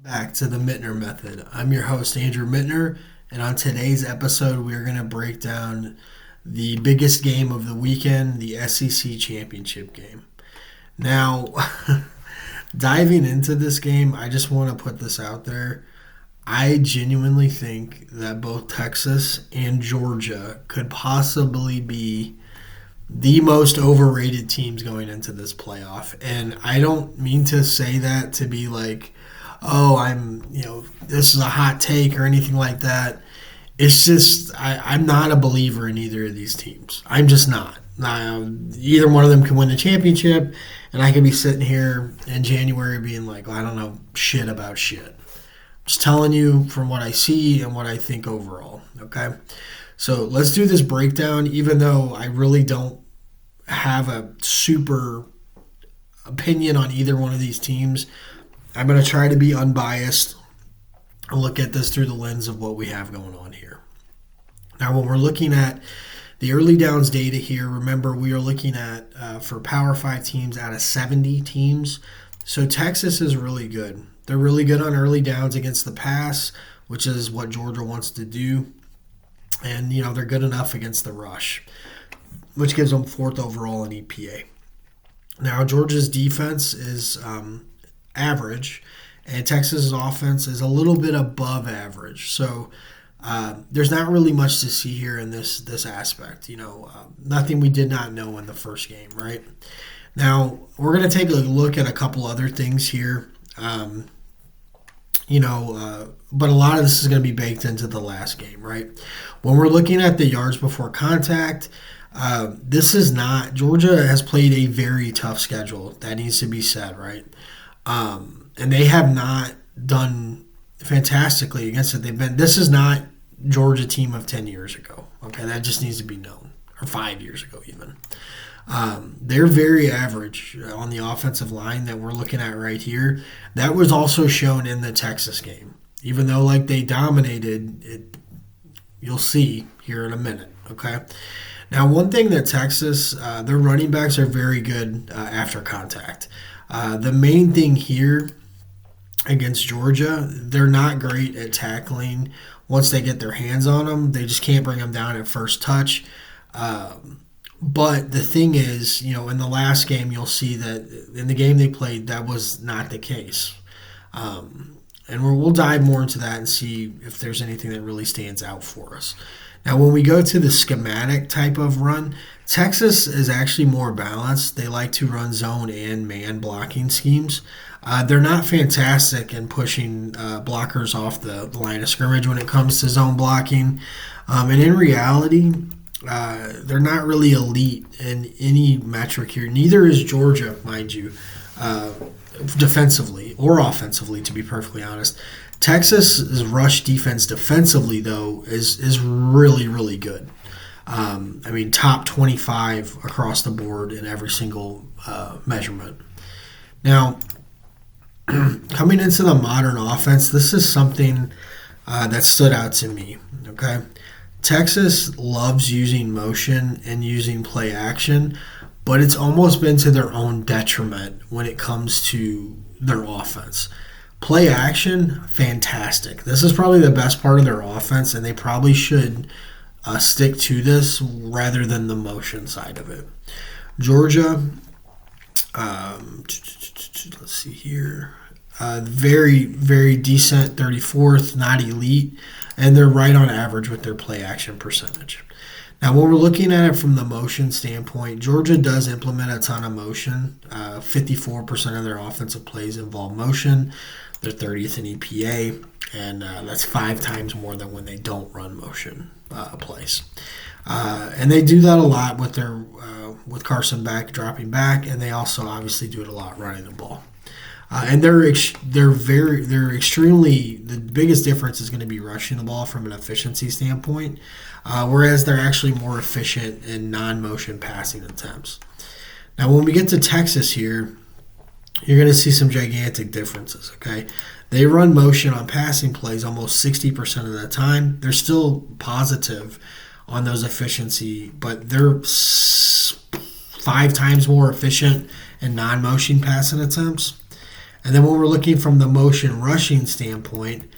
Back to the Mintner method. I'm your host, Andrew Mintner, and on today's episode, we're going to break down the biggest game of the weekend, the SEC championship game. Now, diving into this game, I just want to put this out there. I genuinely think that both Texas and Georgia could possibly be the most overrated teams going into this playoff. And I don't mean to say that to be like, oh, this is a hot take or anything like that. It's just, I'm not a believer in either of these teams. I'm just not. Either one of them can win the championship, and I could be sitting here in January being like, well, I don't know shit about shit. I'm just telling you from what I see and what I think overall, okay? So let's do this breakdown, even though I really don't have a super opinion on either one of these teams. I'm going to try to be unbiased and look at this through the lens of what we have going on here. Now, when we're looking at the early downs data here, remember we are looking at for Power 5 teams out of 70 teams. So Texas is really good. They're really good on early downs against the pass, which is what Georgia wants to do. And, they're good enough against the rush, which gives them fourth overall in EPA. Now, Georgia's defense is average, and Texas's offense is a little bit above average. So there's not really much to see here in this aspect. Nothing we did not know in the first game, right? Now, we're going to take a look at a couple other things here. But a lot of this is going to be baked into the last game, right? When we're looking at the yards before contact, this is not – Georgia has played a very tough schedule. That needs to be said, right? And they have not done fantastically against it. This is not Georgia team of 10 years ago, okay? That just needs to be known, or 5 years ago even. They're very average on the offensive line that we're looking at right here. That was also shown in the Texas game. Even though they dominated it, you'll see here in a minute, okay? Now, one thing that Texas, their running backs are very good after contact. The main thing here against Georgia, they're not great at tackling once they get their hands on them. They just can't bring them down at first touch. But the thing is, in the last game, you'll see that in the game they played, that was not the case. And we'll dive more into that and see if there's anything that really stands out for us. Now, when we go to the schematic type of run, Texas is actually more balanced. They like to run zone and man blocking schemes. They're not fantastic in pushing blockers off the line of scrimmage when it comes to zone blocking. And in reality, they're not really elite in any metric here. Neither is Georgia, mind you, defensively or offensively, to be perfectly honest. Texas's rush defense defensively, though, is really, really good. Top 25 across the board in every single measurement. Now, coming into the modern offense, this is something that stood out to me, okay? Texas loves using motion and using play action, but it's almost been to their own detriment when it comes to their offense. Play action, fantastic. This is probably the best part of their offense, and they probably should stick to this rather than the motion side of it. Georgia, let's see here, very, very decent, 34th, not elite, and they're right on average with their play action percentage. Now, when we're looking at it from the motion standpoint, Georgia does implement a ton of motion. 54% of their offensive plays involve motion. They're 30th in EPA, and that's 5 times more than when they don't run motion plays. And they do that a lot with with Carson Beck dropping back, and they also obviously do it a lot running the ball. And they're extremely, the biggest difference is going to be rushing the ball from an efficiency standpoint, whereas they're actually more efficient in non-motion passing attempts. Now, when we get to Texas here, you're going to see some gigantic differences, okay? They run motion on passing plays almost 60% of the time. They're still positive on those efficiency, but they're 5 times more efficient in non-motion passing attempts. And then when we're looking from the motion rushing standpoint,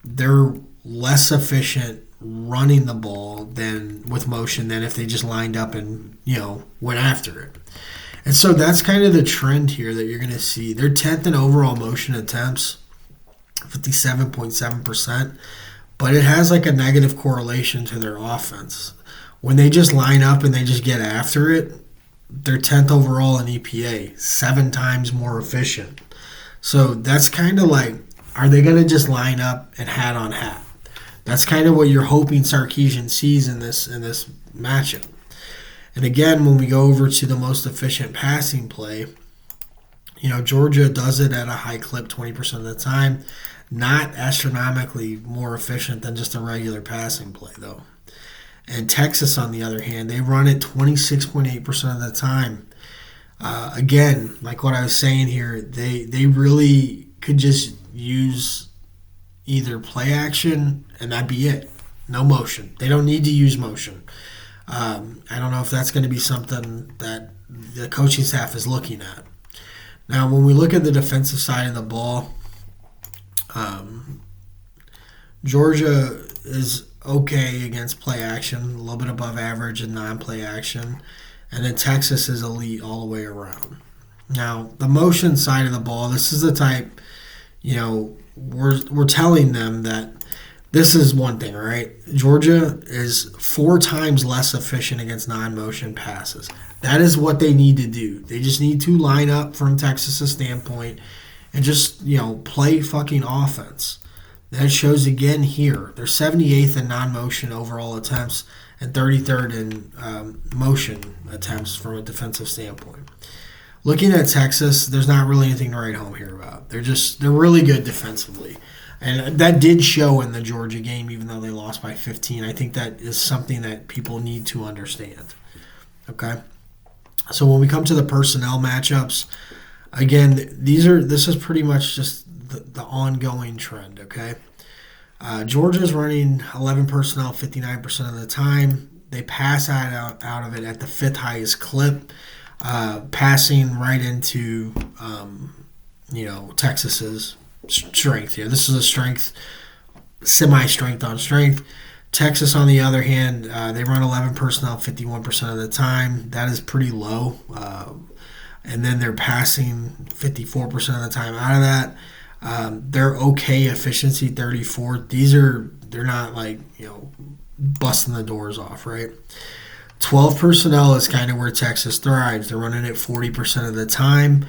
they're less efficient running the ball than with motion than if they just lined up and, went after it. And so that's kind of the trend here that you're going to see. They're 10th in overall motion attempts, 57.7%, but it has like a negative correlation to their offense. When they just line up and they just get after it, they're 10th overall in EPA, 7 times more efficient. So that's kind of like, are they going to just line up and hat on hat? That's kind of what you're hoping Sarkisian sees in this matchup. And again, when we go over to the most efficient passing play, Georgia does it at a high clip 20% of the time. Not astronomically more efficient than just a regular passing play, though. And Texas, on the other hand, they run it 26.8% of the time. Again, like what I was saying here, they really could just use either play action and that'd be it. No motion. They don't need to use motion. I don't know if that's going to be something that the coaching staff is looking at. Now, when we look at the defensive side of the ball, Georgia is okay against play action, a little bit above average in non-play action, and then Texas is elite all the way around. Now, the motion side of the ball, this is the type, we're telling them that this is one thing, right? Georgia is 4 times less efficient against non-motion passes. That is what they need to do. They just need to line up from Texas' standpoint and just, play fucking offense. That shows again here. They're 78th in non-motion overall attempts and 33rd in motion attempts from a defensive standpoint. Looking at Texas, there's not really anything to write home here about. They're really good defensively. And that did show in the Georgia game, even though they lost by 15. I think that is something that people need to understand. Okay? So when we come to the personnel matchups, again, this is pretty much just the ongoing trend, okay? Georgia's running 11 personnel 59% of the time. They pass out of it at the 5th highest clip, passing right into, Texas's strength here. This is a strength, semi-strength on strength. Texas, on the other hand, they run 11 personnel 51% of the time. That is pretty low. And then they're passing 54% of the time out of that. They're okay efficiency, 34. They're not like, busting the doors off, right? 12 personnel is kind of where Texas thrives. They're running it 40% of the time,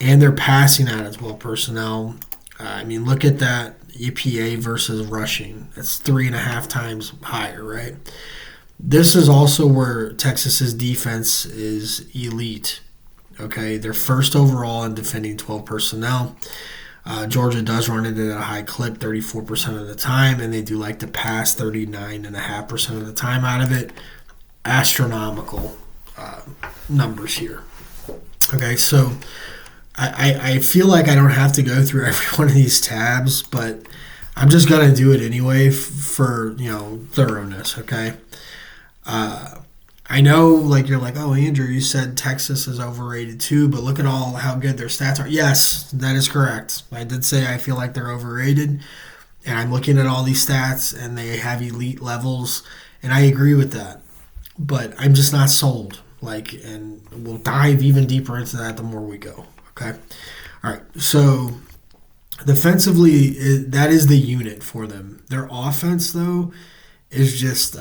and they're passing out of 12 personnel. Look at that EPA versus rushing. That's 3.5 times higher, right? This is also where Texas's defense is elite. Okay, they're first overall in defending 12 personnel. Georgia does run it at a high clip, 34% of the time, and they do like to pass 39.5% of the time out of it. Astronomical numbers here. Okay, so I feel like I don't have to go through every one of these tabs, but I'm just going to do it anyway for, thoroughness, okay? I know, you're like, oh, Andrew, you said Texas is overrated too, but look at how good their stats are. Yes, that is correct. I did say I feel like they're overrated, and I'm looking at all these stats, and they have elite levels, and I agree with that. But I'm just not sold, and we'll dive even deeper into that the more we go. Okay. All right. So defensively, that is the unit for them. Their offense, though, is just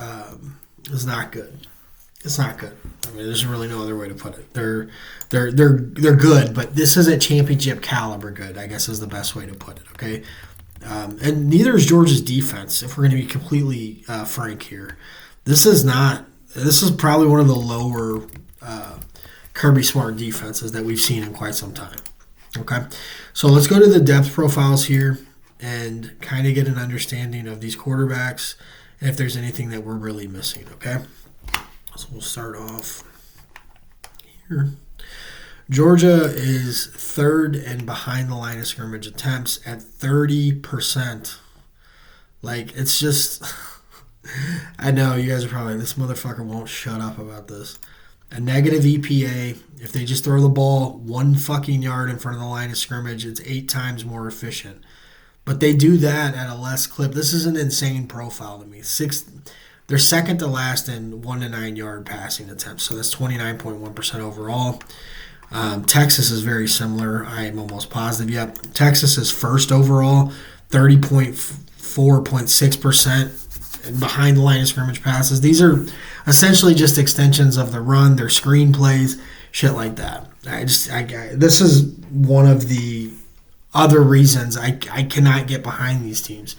is not good. It's not good. There's really no other way to put it. They're good, but this isn't championship caliber good, I guess is the best way to put it. Okay. And neither is Georgia's defense. If we're going to be completely frank here, this is probably one of the lower Kirby Smart defenses that we've seen in quite some time. Okay, so let's go to the depth profiles here and kind of get an understanding of these quarterbacks and if there's anything that we're really missing. Okay, so we'll start off here. Georgia is 3rd and behind the line of scrimmage attempts at 30%. It's just... I know, you guys are probably like, this motherfucker won't shut up about this. a negative EPA. If they just throw the ball 1 fucking yard in front of the line of scrimmage, it's 8 times more efficient. But they do that at a less clip. This is an insane profile to me. They're second to last in 1 to 9 yard passing attempts, so that's 29.1% overall. Texas is very similar. I am almost positive. Yep, Texas is first overall, 30.4.6% behind the line of scrimmage passes. These are essentially just extensions of the run, their screenplays, shit like that. This is one of the other reasons I cannot get behind these teams.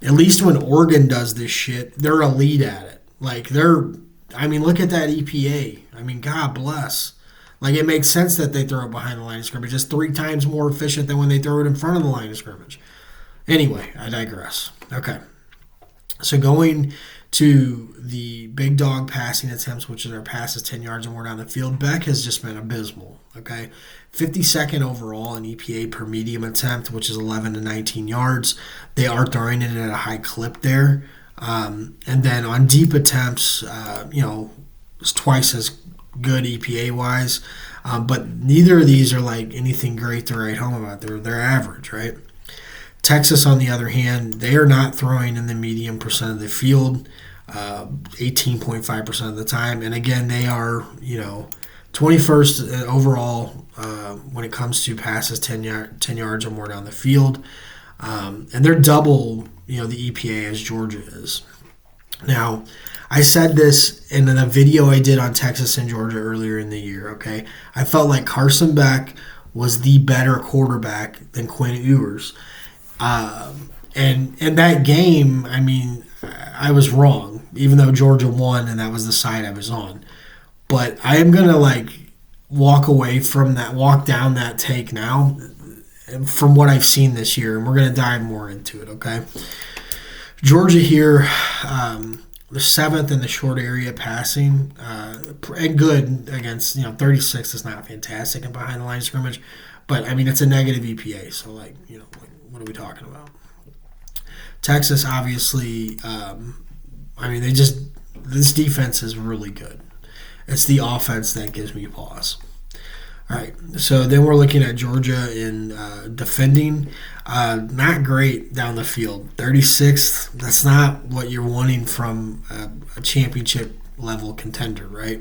At least when Oregon does this shit, they're elite at it. Like, look at that EPA. God bless. Like, it makes sense that they throw it behind the line of scrimmage. It's 3 times more efficient than when they throw it in front of the line of scrimmage. Anyway, I digress. Okay. So going to the big dog passing attempts, which is our passes 10 yards or more down the field, Beck has just been abysmal. Okay. 52nd overall in EPA per medium attempt, which is 11 to 19 yards. They are throwing it at a high clip there. And then on deep attempts, it's twice as good EPA-wise. But neither of these are like anything great to write home about. They're average, right? Texas, on the other hand, they are not throwing in the medium percent of the field, 18.5% of the time. And again, they are, 21st overall when it comes to passes 10 yards or more down the field. And they're double, the EPA as Georgia is. Now, I said this in a video I did on Texas and Georgia earlier in the year, okay? I felt like Carson Beck was the better quarterback than Quinn Ewers. And in that game, I was wrong, even though Georgia won and that was the side I was on. But I am going to walk down that take now from what I've seen this year, and we're going to dive more into it, okay? Georgia here, they're 7th in the short area passing, and good against, 36 is not fantastic and behind the line of scrimmage, but it's a negative EPA, so what are we talking about? Texas, obviously, this defense is really good. It's the offense that gives me pause. All right, so then we're looking at Georgia in defending. Not great down the field. 36th, that's not what you're wanting from a championship level contender, right?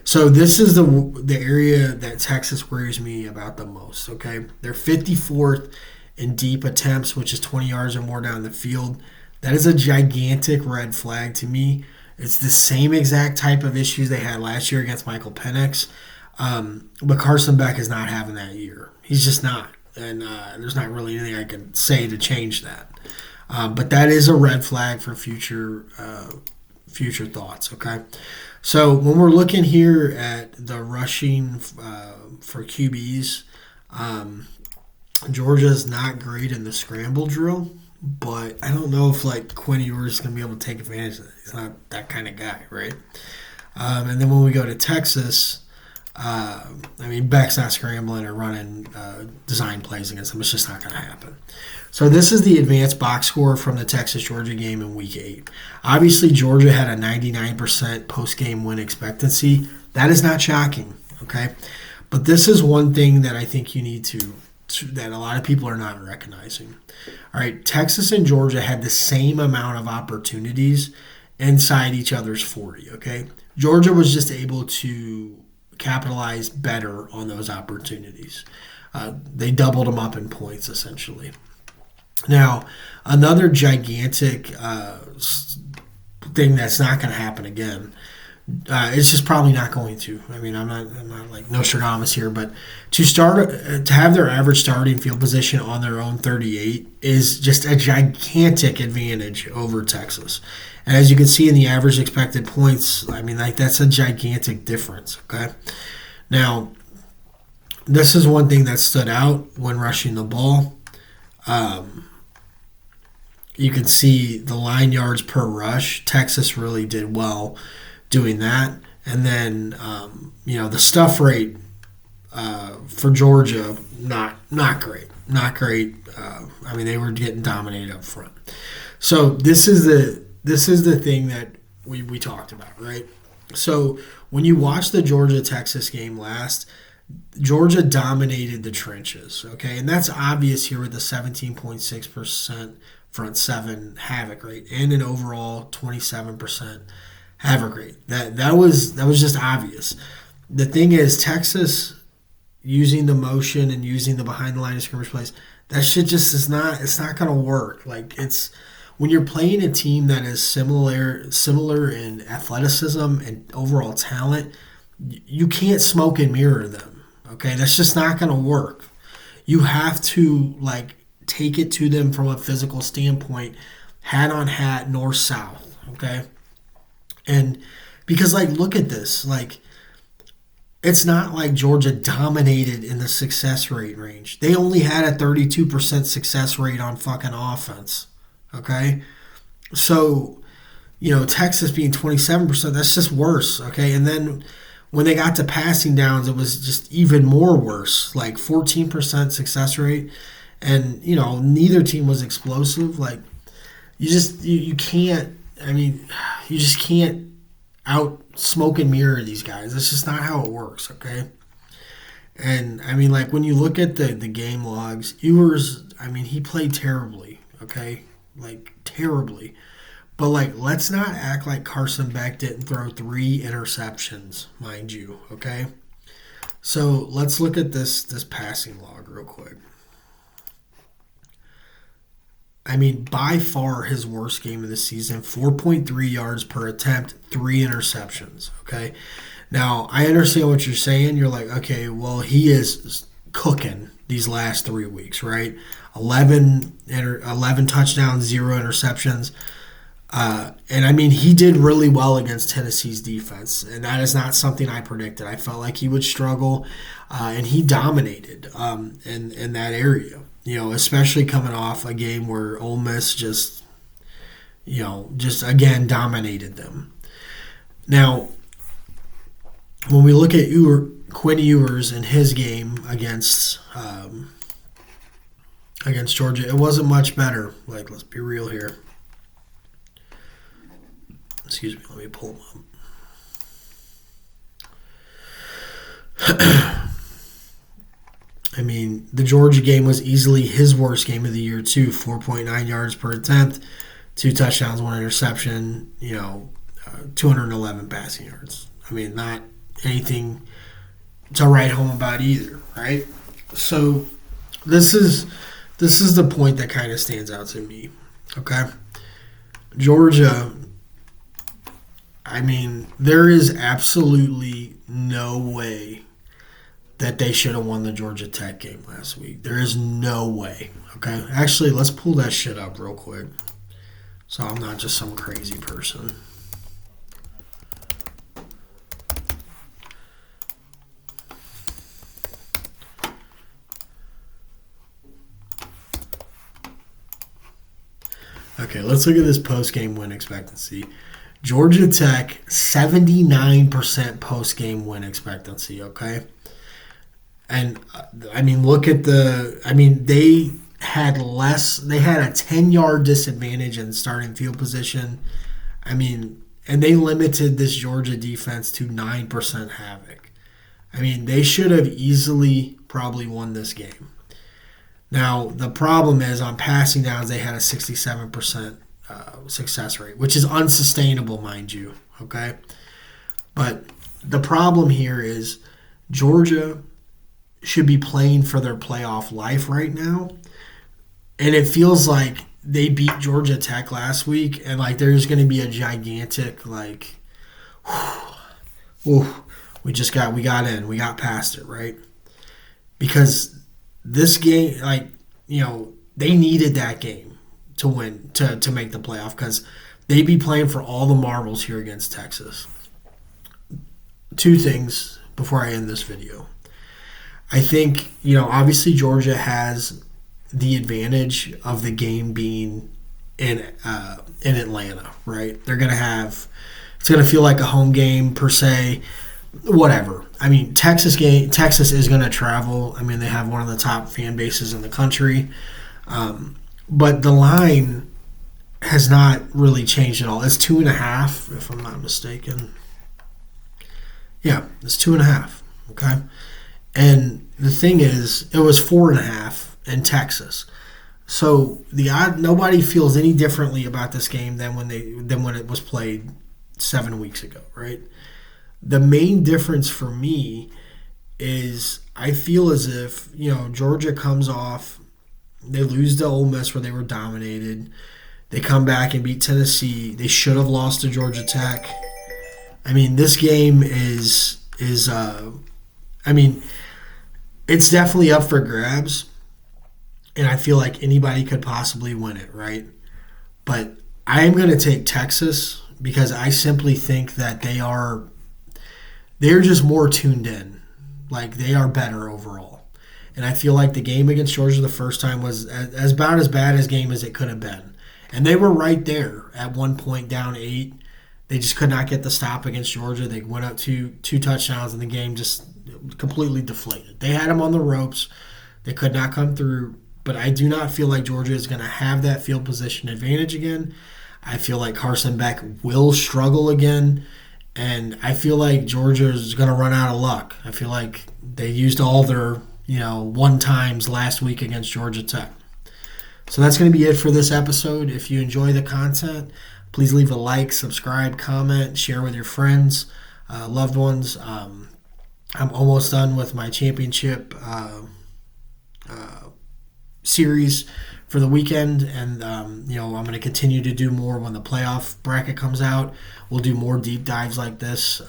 So this is the area that Texas worries me about the most, okay? They're 54th in deep attempts, which is 20 yards or more down the field. That is a gigantic red flag to me. It's the same exact type of issues they had last year against Michael Penix. But Carson Beck is not having that year. He's just not. And there's not really anything I can say to change that. But that is a red flag for future thoughts, okay? So when we're looking here at the rushing for QBs, Georgia's not great in the scramble drill, but I don't know if Quinn Ewers is going to be able to take advantage of that. He's not that kind of guy, right? And then when we go to Texas, Beck's not scrambling or running design plays against him. It's just not going to happen. So this is the advanced box score from the Texas-Georgia game in Week 8. Obviously, Georgia had a 99% post-game win expectancy. That is not shocking, okay? But this is one thing that I think you need that a lot of people are not recognizing. All right, Texas and Georgia had the same amount of opportunities inside each other's 40, okay? Georgia was just able to capitalize better on those opportunities. They doubled them up in points, essentially. Now, another gigantic thing that's not going to happen again, it's just probably not going to. I'm not like Nostradamus here, but to have their average starting field position on their own 38 is just a gigantic advantage over Texas. And as you can see in the average expected points, that's a gigantic difference, okay? Now, this is one thing that stood out when rushing the ball. You can see the line yards per rush. Texas really did well doing that. And then, the stuff rate for Georgia, not great. Not great. They were getting dominated up front. So this is the thing that we talked about, right? So when you watch the Georgia-Texas game last, Georgia dominated the trenches, okay? And that's obvious here with the 17.6% front seven havoc rate and an overall 27% havoc rate. That was just obvious. The thing is, Texas using the motion and using the behind the line of scrimmage plays, that shit just is not, it's not gonna work. Like, it's when you're playing a team that is similar in athleticism and overall talent, you can't smoke and mirror them. Okay, that's just not gonna work. You have to like take it to them from a physical standpoint, hat on hat, north south. Okay, and because like look at this, like it's not like Georgia dominated in the success rate range. They only had a 32% success rate on fucking offense. Okay? So, Texas being 27%, that's just worse. Okay? And then when they got to passing downs, it was just even more worse. Like 14% success rate. And, neither team was explosive. Like, you can't, you just can't out smoke and mirror these guys. That's just not how it works, okay? And like when you look at the game logs, Ewers, he played terribly, okay? Like terribly. But like let's not act like Carson Beck didn't throw 3 interceptions, mind you, okay? So let's look at this passing log real quick. By far his worst game of the season, 4.3 yards per attempt, 3 interceptions, okay? Now, I understand what you're saying. You're like, okay, well, he is cooking these last 3 weeks, right? 11 touchdowns, 0 interceptions. And he did really well against Tennessee's defense, and that is not something I predicted. I felt like he would struggle, and he dominated in that area. Especially coming off a game where Ole Miss just again dominated them. Now, when we look at Quinn Ewers in his game against Georgia, it wasn't much better. Like, let's be real here. Excuse me, let me pull him up. The Georgia game was easily his worst game of the year, too. 4.9 yards per attempt, 2 touchdowns, 1 interception, 211 passing yards. Not anything to write home about either, right? So this is the point that kind of stands out to me, okay? Georgia, there is absolutely no way that they should have won the Georgia Tech game last week. There is no way. Okay? Actually, let's pull that shit up real quick so I'm not just some crazy person. Okay, let's look at this post-game win expectancy. Georgia Tech, 79% post-game win expectancy, okay? And, look at they had a 10-yard disadvantage in starting field position. And they limited this Georgia defense to 9% havoc. They should have easily probably won this game. Now, the problem is on passing downs, they had a 67% success rate, which is unsustainable, mind you, okay? But the problem here is Georgia should be playing for their playoff life right now. And it feels like they beat Georgia Tech last week, and like there's going to be a gigantic like, we got in, we got past it, right? Because this game, they needed that game to win, to make the playoff, because they'd be playing for all the marbles here against Texas. 2 things before I end this video. I think, obviously Georgia has the advantage of the game being in Atlanta, right? They're going to have, it's going to feel like a home game per se, whatever. Texas is going to travel. They have one of the top fan bases in the country. But the line has not really changed at all. It's 2.5, if I'm not mistaken. Yeah, it's 2.5. Okay. And the thing is, it was 4.5 in Texas. So the odd nobody feels any differently about this game than when it was played 7 weeks ago, right? The main difference for me is I feel as if Georgia comes off, they lose to Ole Miss where they were dominated. They come back and beat Tennessee. They should have lost to Georgia Tech. I mean, this game is I mean, it's definitely up for grabs, and I feel like anybody could possibly win it, right? But I am going to take Texas because I simply think that they're just more tuned in. Like they are better overall. And I feel like the game against Georgia the first time was about as bad as game as it could have been. And they were right there at one point down 8. They just could not get the stop against Georgia. They went up two touchdowns and the game just completely deflated. They had them on the ropes. They could not come through. But I do not feel like Georgia is going to have that field position advantage again. I feel like Carson Beck will struggle again. And I feel like Georgia is going to run out of luck. I feel like they used all their, one times last week against Georgia Tech. So that's going to be it for this episode. If you enjoy the content, please leave a like, subscribe, comment, share with your friends, loved ones. I'm almost done with my championship series for the weekend, and I'm going to continue to do more when the playoff bracket comes out. We'll do more deep dives like this,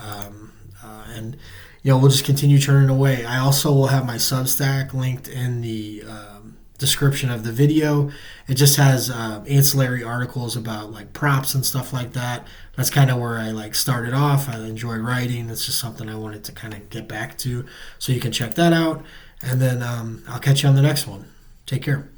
and we'll just continue churning away. I also will have my Substack linked in the description of the video. It just has ancillary articles about like props and stuff like that. That's kind of where I started off. I enjoy writing. It's just something I wanted to kind of get back to, so you can check that out. And then I'll catch you on the next one. Take care.